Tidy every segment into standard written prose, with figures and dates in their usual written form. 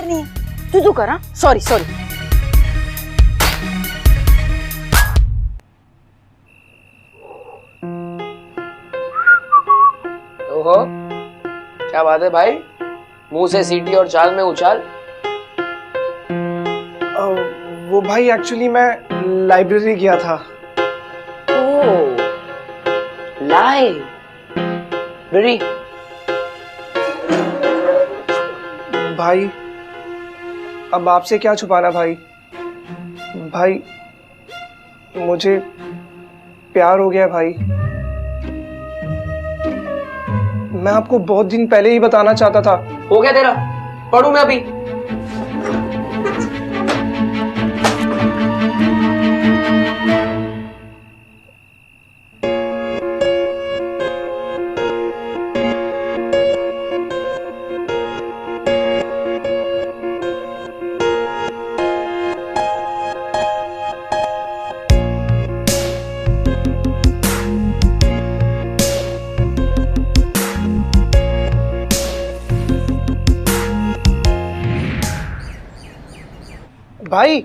नहीं है। तू कर। Sorry sorry. ओहो, क्या बात है भाई, मुंह से सीटी और चाल में उछाल। वो भाई एक्चुअली मैं लाइब्रेरी गया था। ओह, लाइब्रेरी। भाई अब आपसे क्या छुपाना भाई। भाई मुझे प्यार हो गया भाई। मैं आपको बहुत दिन पहले ही बताना चाहता था। हो गया तेरा, पढ़ूं मैं अभी। भाई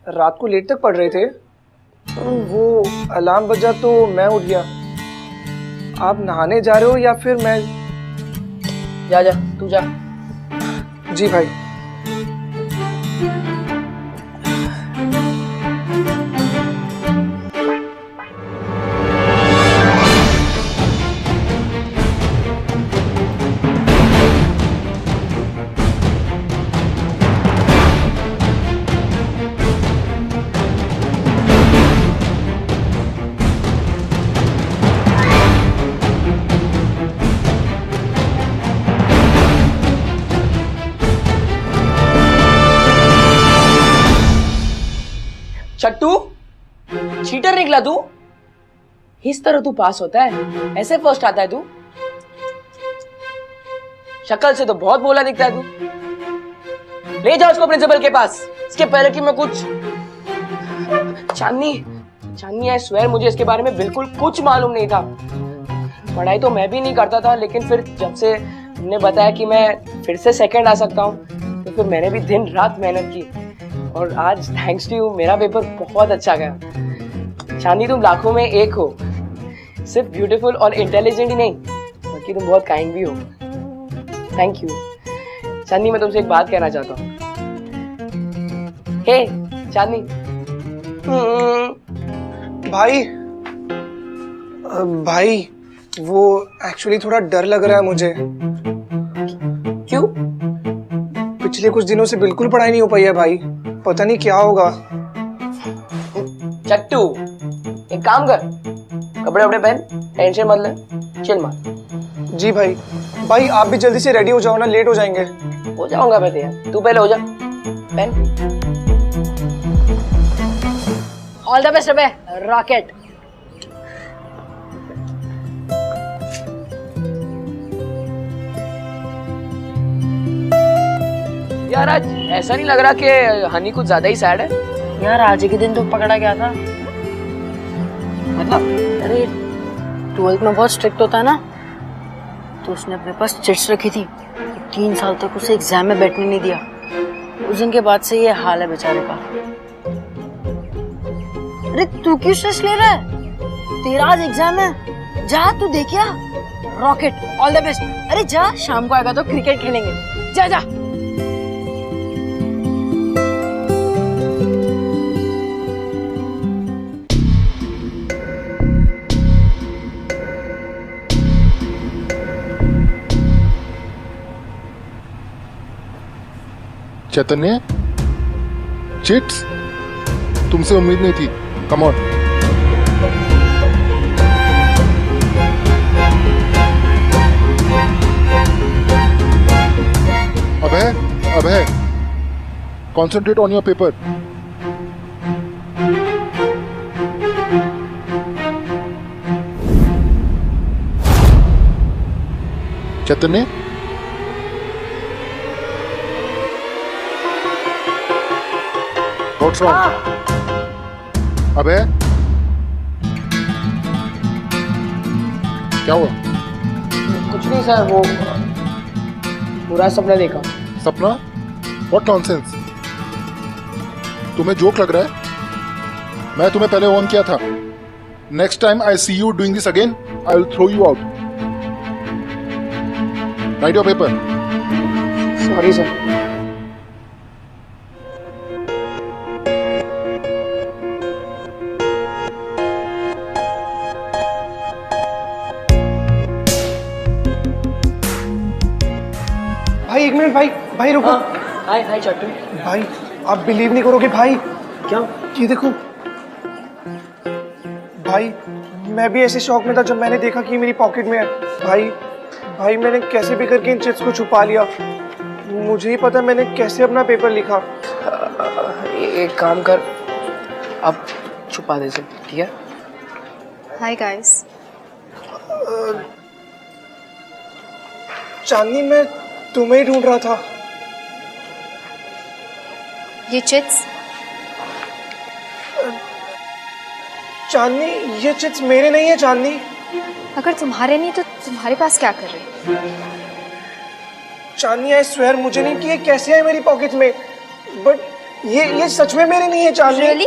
रात को लेट तक पढ़ रहे थे, वो अलार्म बजा तो मैं उठ गया। आप नहाने जा रहे हो या फिर मैं? जा जा, तू जा। जी भाई। चट्टू, चीटर निकला तू। इस तरह तू पास होता है, ऐसे फर्स्ट आता है तू। शक्ल से तो बहुत भोला दिखता है तू। ले जाओ उसको प्रिंसिपल के पास, इसके पहले कि मैं कुछ। चांदनी आई स्वेयर मुझे इसके बारे में बिल्कुल कुछ मालूम नहीं था। पढ़ाई तो मैं भी नहीं करता था, लेकिन फिर जब से तुमने बताया कि मैं फिर से सेकंड आ सकता हूँ, तो फिर मैंने भी दिन रात मेहनत की और आज थैंक्स टू यू मेरा पेपर बहुत अच्छा गया। चांदनी तुम लाखों में एक हो, सिर्फ ब्यूटीफुल और इंटेलिजेंट ही नहीं बल्कि तुम बहुत काइंड भी हो। थैंक यू चांदनी। मैं तुमसे एक बात कहना चाहता हूँ। हे चांदनी। भाई वो एक्चुअली थोड़ा डर लग रहा है मुझे। क्यों? पिछले कुछ दिनों से बिल्कुल पढ़ाई नहीं हो पाई है भाई, पता नहीं क्या होगा। चट्टू एक काम कर, कपड़े वपड़े पहन, टेंशन मत ले, चिल मत। जी भाई। भाई आप भी जल्दी से रेडी हो जाओ ना, लेट हो जाएंगे। हो जाऊंगा मैं तैयार, तू पहले हो जा। पहन। ऑल द बेस्ट अबे रॉकेट। यार आज ऐसा नहीं लग रहा कि हनी कुछ ज्यादा ही सैड है। यार आज के दिन तो पकड़ा गया था। मतलब? अरे 12th में बहुत स्ट्रिक्ट होता है ना, तो उसने अपने पास चिट्स रखी थी। 3 साल तक उसे एग्जाम में बैठने नहीं दिया। उस दिन के बाद से ये हाल है बेचारे का। अरे तू क्यों स्ट्रेस ले रहा है? तेरा आज एग्जाम है, जा तू देखिया। Rocket all the best. अरे जा, शाम को आएगा तो क्रिकेट खेलेंगे। जा जा। चैतन्य, चिट्स तुमसे उम्मीद नहीं थी। Come on. Abhay, concentrate on your paper. Chaitanya, what's wrong? अबे क्या हुआ? कुछ नहीं सर, वो पूरा सपना देखा। सपना, व्हाट नॉनसेंस। तुम्हें जोक लग रहा है? मैं तुम्हें पहले वार्न किया था। Next time I see you doing this again, I will throw you out. Right your paper. Sorry sir. भाई एक मिनट, भाई भाई रुको। हाय हाय चट्टू। भाई आप बिलीव नहीं करोगे भाई, क्या? ये देखो भाई, मैं भी ऐसे शौक में था जब मैंने देखा कि मेरी पॉकेट में है। भाई मैंने कैसे भी करके इन चिट्स को छुपा लिया। मुझे ही पता मैंने कैसे अपना पेपर लिखा। एक काम कर, अब छुपा दे सब, ठीक है? Hi guys. चांदनी, मैं तुम्हें ही ढूंढ रहा था। ये चिट्स चांदनी, ये चिट्स मेरे नहीं है चांदनी। अगर तुम्हारे नहीं तो तुम्हारे पास क्या कर रहे? चांदनी आई स्वेयर मुझे नहीं कि ये कैसे है मेरी पॉकेट में, बट ये सच में मेरे नहीं है चांदनी। Really?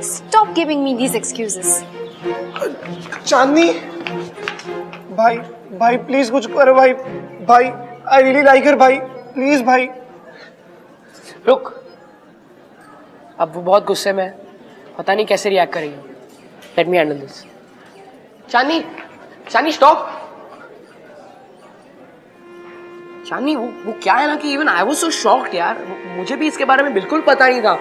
Stop giving me these excuses. चांदनी, भाई प्लीज कुछ करो भाई आई रियली लाइक हर भाई, प्लीज भाई। रुक, अब वो बहुत गुस्से में है, पता नहीं कैसे रिएक्ट करेगी। Let me handle this. Chandni stop. Chandni, वो क्या है ना कि even I was so shocked यार, मुझे भी इसके बारे में बिल्कुल पता नहीं था।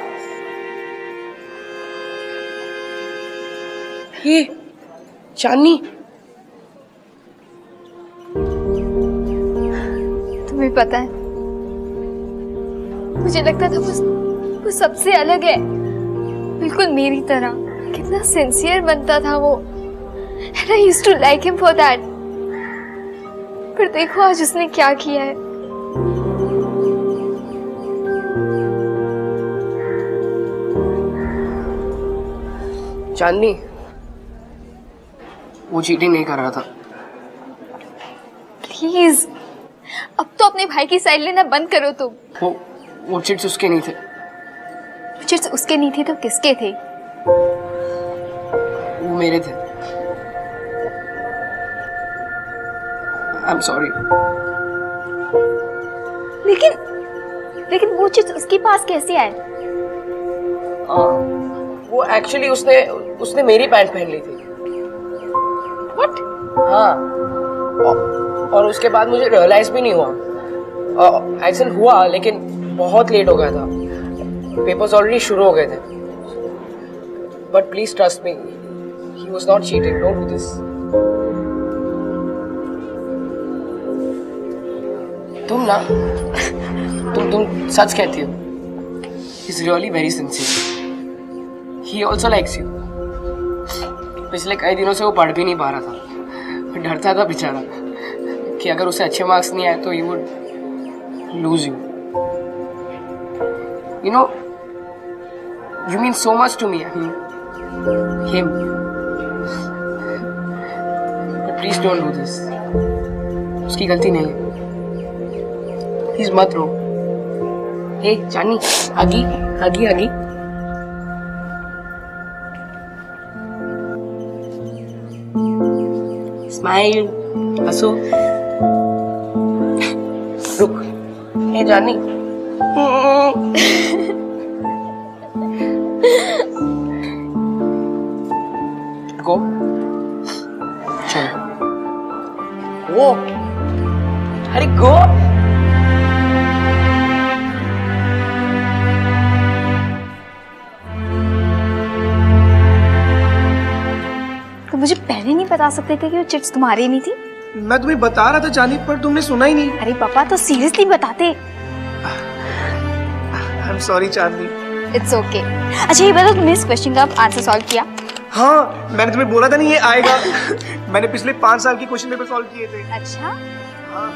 ये चांदनी, तुम्हें पता है, मुझे लगता था वो सबसे अलग है, बिल्कुल मेरी तरह। कितना सिंसियर बनता था वो, and I used to like him for that. पर देखो आज उसने क्या किया है। चांदनी, वो चीटिंग नहीं कर रहा था। प्लीज अब तो अपने भाई की साइड लेना बंद करो तुम। वो चिट्स उसके नहीं थे। चिट्स उसके नहीं थे तो किसके थे? वो मेरे थे। I am sorry. लेकिन वो चिट्स उसके पास कैसे आए? वो एक्चुअली उसने मेरी पैंट पहन ली थी। What? हाँ, और उसके बाद मुझे रियलाइज भी नहीं हुआ। एक्सीडेंट हुआ लेकिन बहुत लेट हो गया था, पेपर्स ऑलरेडी शुरू हो गए थे। But please trust me, he was not cheating, don't do this. तुम सच कहती हो। He is really very sincere. He also likes you. पिछले कई दिनों से वो पढ़ भी नहीं पा रहा था, डरता था बेचारा कि अगर उसे अच्छे मार्क्स नहीं आए तो he would lose you. You know, you mean so much to me. Him, but please don't do this. उसकी गलती नहीं है, प्लीज मत रो। हे चांदनी, हगी। स्माइल, हंसो। रुक, हे जानी। गो, चल। गो, अरे गो। तो मुझे पहले नहीं बता सकते थे कि वो चिट्स तुम्हारी नहीं थी? मैं तुम्हें बता रहा था चांदनी, पर तुमने सुना ही नहीं। अरे पापा तो सीरियसली बताते। I am sorry Chandni. It's okay. अच्छा ये बताओ, तुमने इस क्वेश्चन का आंसर सॉल्व किया? हाँ, मैंने तुम्हें बोला था नहीं ये आएगा। मैंने पिछले 5 साल की क्वेश्चन पेपर सॉल्व किए थे। अच्छा, हाँ।